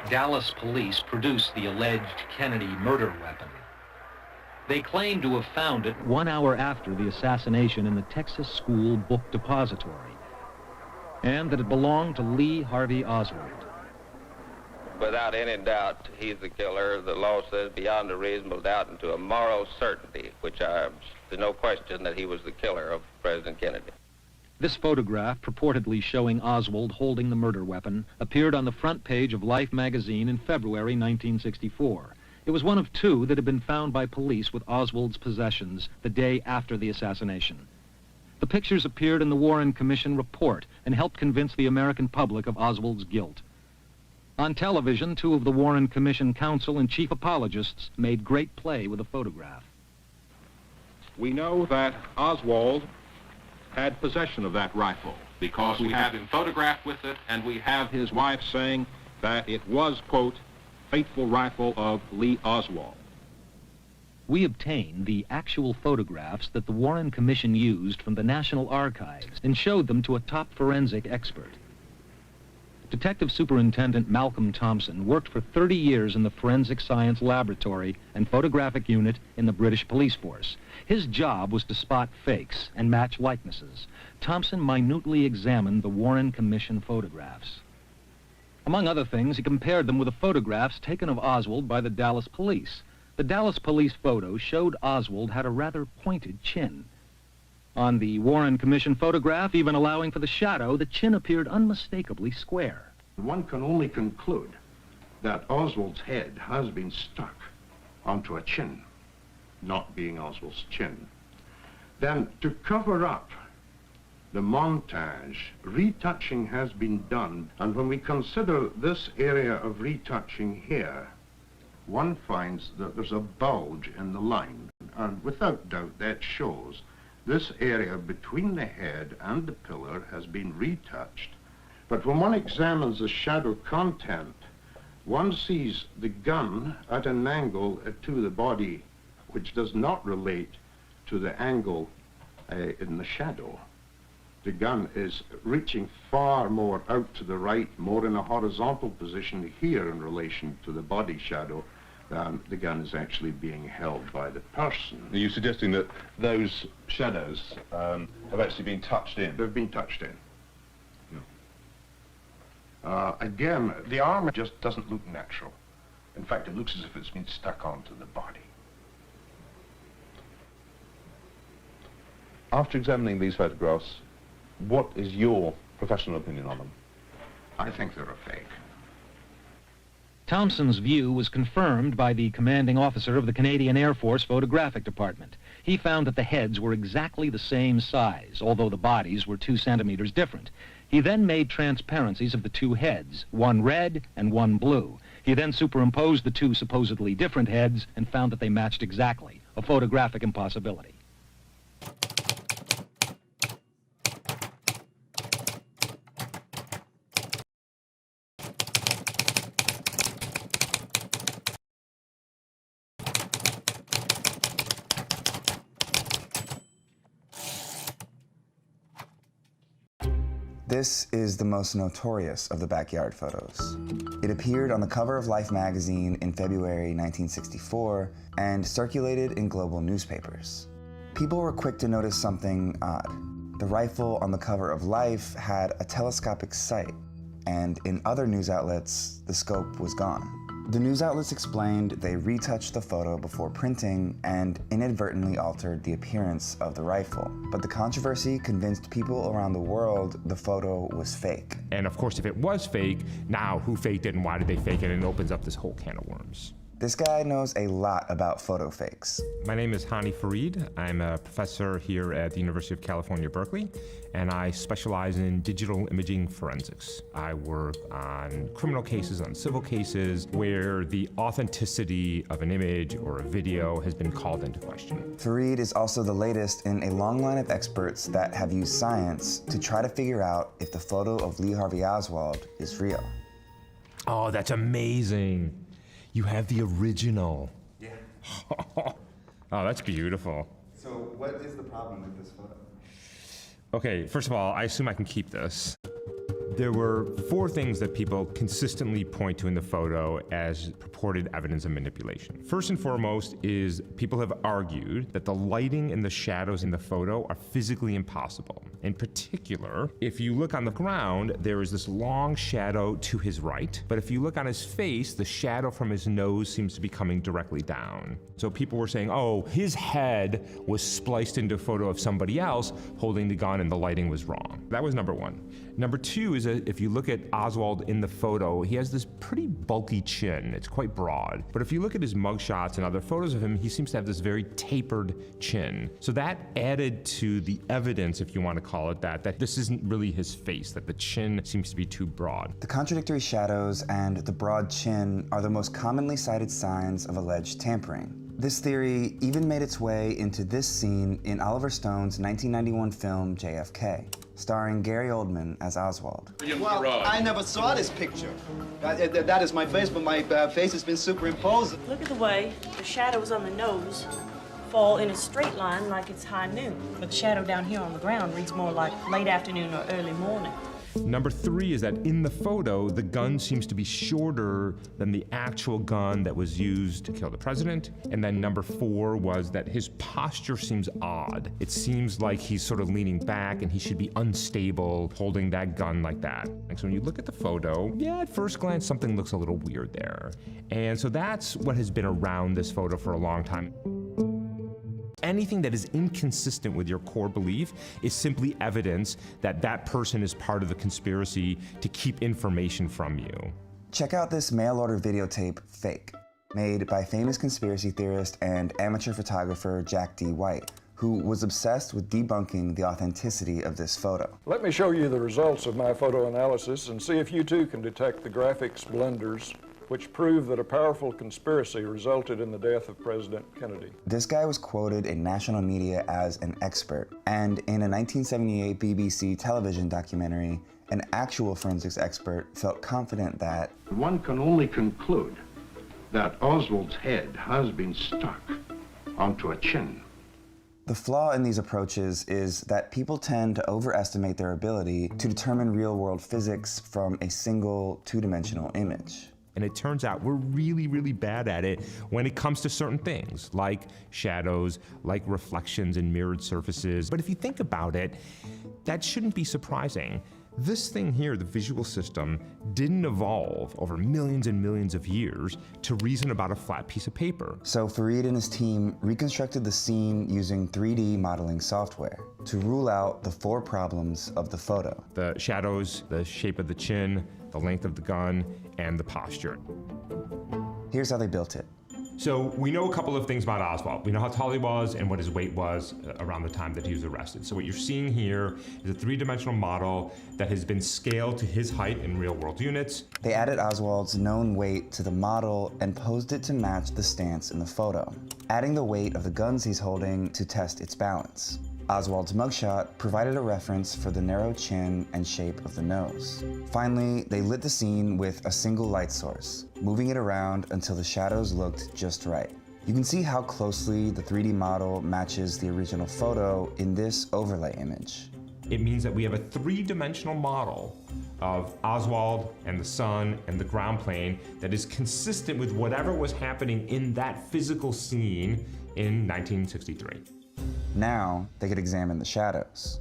Dallas police produced the alleged Kennedy murder weapon. They claim to have found it 1 hour after the assassination in the Texas School Book Depository, and that it belonged to Lee Harvey Oswald. Without any doubt, he's the killer. The law says beyond a reasonable doubt and to a moral certainty, there's no question that he was the killer of President Kennedy. This photograph, purportedly showing Oswald holding the murder weapon, appeared on the front page of Life magazine in February 1964. It was one of two that had been found by police with Oswald's possessions the day after the assassination. The pictures appeared in the Warren Commission report and helped convince the American public of Oswald's guilt. On television, two of the Warren Commission counsel and chief apologists made great play with the photograph. We know that Oswald had possession of that rifle because we have him photographed with it, and we have his wife saying that it was, quote, faithful rifle of Lee Oswald. We obtained the actual photographs that the Warren Commission used from the National Archives and showed them to a top forensic expert. Detective Superintendent Malcolm Thompson worked for 30 years in the Forensic Science Laboratory and Photographic Unit in the British Police Force. His job was to spot fakes and match likenesses. Thompson minutely examined the Warren Commission photographs. Among other things, he compared them with the photographs taken of Oswald by the Dallas police. The Dallas police photo showed Oswald had a rather pointed chin. On the Warren Commission photograph, even allowing for the shadow, the chin appeared unmistakably square. One can only conclude that Oswald's head has been stuck onto a chin, not being Oswald's chin. Then, to cover up the montage, retouching has been done, and when we consider this area of retouching here, one finds that there's a bulge in the line, and without doubt that shows this area between the head and the pillar has been retouched. But when one examines the shadow content, one sees the gun at an angle to the body which does not relate to the angle in the shadow. The gun is reaching far more out to the right, more in a horizontal position here in relation to the body shadow than the gun is actually being held by the person. Are you suggesting that those shadows have actually been touched in? They've been touched in. Yeah. Again, the arm just doesn't look natural. In fact, it looks as if it's been stuck onto the body. After examining these photographs, what is your professional opinion on them? I think they're a fake. Thompson's view was confirmed by the commanding officer of the Canadian Air Force Photographic Department. He found that the heads were exactly the same size, although the bodies were 2 centimeters different. He then made transparencies of the two heads, one red and one blue. He then superimposed the two supposedly different heads and found that they matched exactly, a photographic impossibility. This is the most notorious of the backyard photos. It appeared on the cover of Life magazine in February 1964 and circulated in global newspapers. People were quick to notice something odd. The rifle on the cover of Life had a telescopic sight, and in other news outlets, the scope was gone. The news outlets explained they retouched the photo before printing and inadvertently altered the appearance of the rifle. But the controversy convinced people around the world the photo was fake. And of course, if it was fake, now who faked it and why did they fake it? And it opens up this whole can of worms. This guy knows a lot about photo fakes. My name is Hani Farid. I'm a professor here at the University of California, Berkeley, and I specialize in digital imaging forensics. I work on criminal cases, on civil cases, where the authenticity of an image or a video has been called into question. Farid is also the latest in a long line of experts that have used science to try to figure out if the photo of Lee Harvey Oswald is real. Oh, that's amazing. You have the original. Yeah. Oh, that's beautiful. So what is the problem with this photo? Okay, first of all, I assume I can keep this. There were 4 things that people consistently point to in the photo as purported evidence of manipulation. First and foremost is people have argued that the lighting and the shadows in the photo are physically impossible. In particular, if you look on the ground, there is this long shadow to his right, but if you look on his face, the shadow from his nose seems to be coming directly down. So people were saying, oh, his head was spliced into a photo of somebody else holding the gun and the lighting was wrong. That was number 1. Number 2 is that if you look at Oswald in the photo, he has this pretty bulky chin. It's quite broad. But if you look at his mugshots and other photos of him, he seems to have this very tapered chin. So that added to the evidence, if you want to call it that this isn't really his face, that the chin seems to be too broad. The contradictory shadows and the broad chin are the most commonly cited signs of alleged tampering. This theory even made its way into this scene in Oliver Stone's 1991 film JFK, starring Gary Oldman as Oswald. Well, I never saw this picture. That is my face, but my face has been superimposed. Look at the way the shadows on the nose fall in a straight line like it's high noon. But the shadow down here on the ground reads more like late afternoon or early morning. Number 3 is that in the photo, the gun seems to be shorter than the actual gun that was used to kill the president. And then number 4 was that his posture seems odd. It seems like he's sort of leaning back and he should be unstable holding that gun like that. And so when you look at the photo, yeah, at first glance, something looks a little weird there. And so that's what has been around this photo for a long time. Anything that is inconsistent with your core belief is simply evidence that that person is part of the conspiracy to keep information from you. Check out this mail-order videotape, Fake, made by famous conspiracy theorist and amateur photographer Jack D. White, who was obsessed with debunking the authenticity of this photo. Let me show you the results of my photo analysis and see if you too can detect the graphics blunders which prove that a powerful conspiracy resulted in the death of President Kennedy. This guy was quoted in national media as an expert, and in a 1978 BBC television documentary, an actual forensics expert felt confident that one can only conclude that Oswald's head has been stuck onto a chin. the flaw in these approaches is that people tend to overestimate their ability to determine real-world physics from a single two-dimensional image. And it turns out we're really, really bad at it when it comes to certain things, like shadows, like reflections and mirrored surfaces. But if you think about it, that shouldn't be surprising. This thing here, the visual system, didn't evolve over millions and millions of years to reason about a flat piece of paper. So Fareed and his team reconstructed the scene using 3D modeling software to rule out the 4 problems of the photo. The shadows, the shape of the chin, the length of the gun, and the posture. Here's how they built it. So we know a couple of things about Oswald. We know how tall he was and what his weight was around the time that he was arrested. So what you're seeing here is a 3-dimensional model that has been scaled to his height in real-world units. They added Oswald's known weight to the model and posed it to match the stance in the photo, adding the weight of the guns he's holding to test its balance. Oswald's mugshot provided a reference for the narrow chin and shape of the nose. Finally, they lit the scene with a single light source, moving it around until the shadows looked just right. You can see how closely the 3D model matches the original photo in this overlay image. It means that we have a 3-dimensional model of Oswald and the sun and the ground plane that is consistent with whatever was happening in that physical scene in 1963. Now, they could examine the shadows.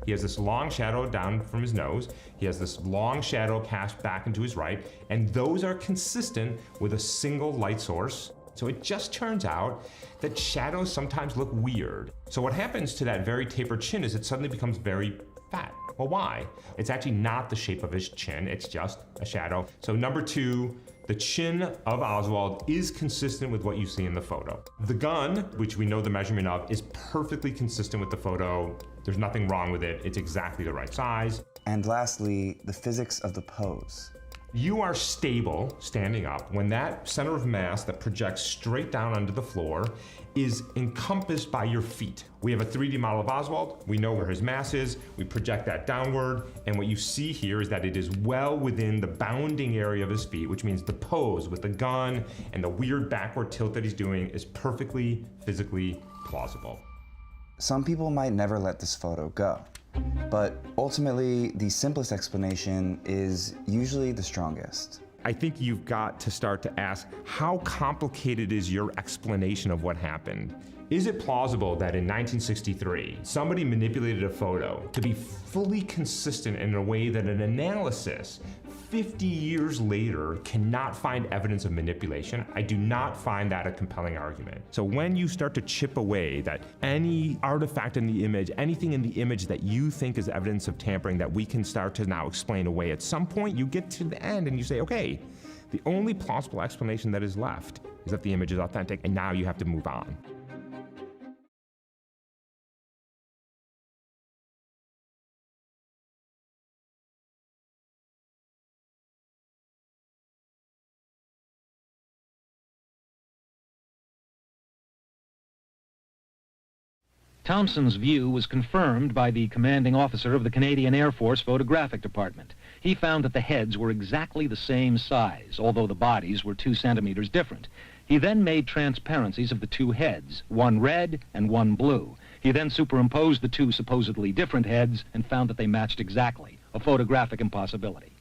He has this long shadow down from his nose. He has this long shadow cast back into his right, and those are consistent with a single light source. So it just turns out that shadows sometimes look weird. So what happens to that very tapered chin is it suddenly becomes very fat. Well, why? It's actually not the shape of his chin, it's just a shadow. So number 2, the chin of Oswald is consistent with what you see in the photo. The gun, which we know the measurement of, is perfectly consistent with the photo. There's nothing wrong with it. It's exactly the right size. And lastly, the physics of the pose. You are stable standing up when that center of mass that projects straight down onto the floor is encompassed by your feet. We have a 3D model of Oswald. We know where his mass is. We project that downward. And what you see here is that it is well within the bounding area of his feet, which means the pose with the gun and the weird backward tilt that he's doing is perfectly physically plausible. Some people might never let this photo go. But ultimately, the simplest explanation is usually the strongest. I think you've got to start to ask, how complicated is your explanation of what happened? Is it plausible that in 1963, somebody manipulated a photo to be fully consistent in a way that an analysis 50 years later cannot find evidence of manipulation? I do not find that a compelling argument. So when you start to chip away that any artifact in the image, anything in the image that you think is evidence of tampering that we can start to now explain away, at some point you get to the end and you say, okay, the only plausible explanation that is left is that the image is authentic, and now you have to move on. Thompson's view was confirmed by the commanding officer of the Canadian Air Force Photographic Department. He found that the heads were exactly the same size, although the bodies were 2 centimeters different. He then made transparencies of the 2 heads, one red and one blue. He then superimposed the 2 supposedly different heads and found that they matched exactly, a photographic impossibility.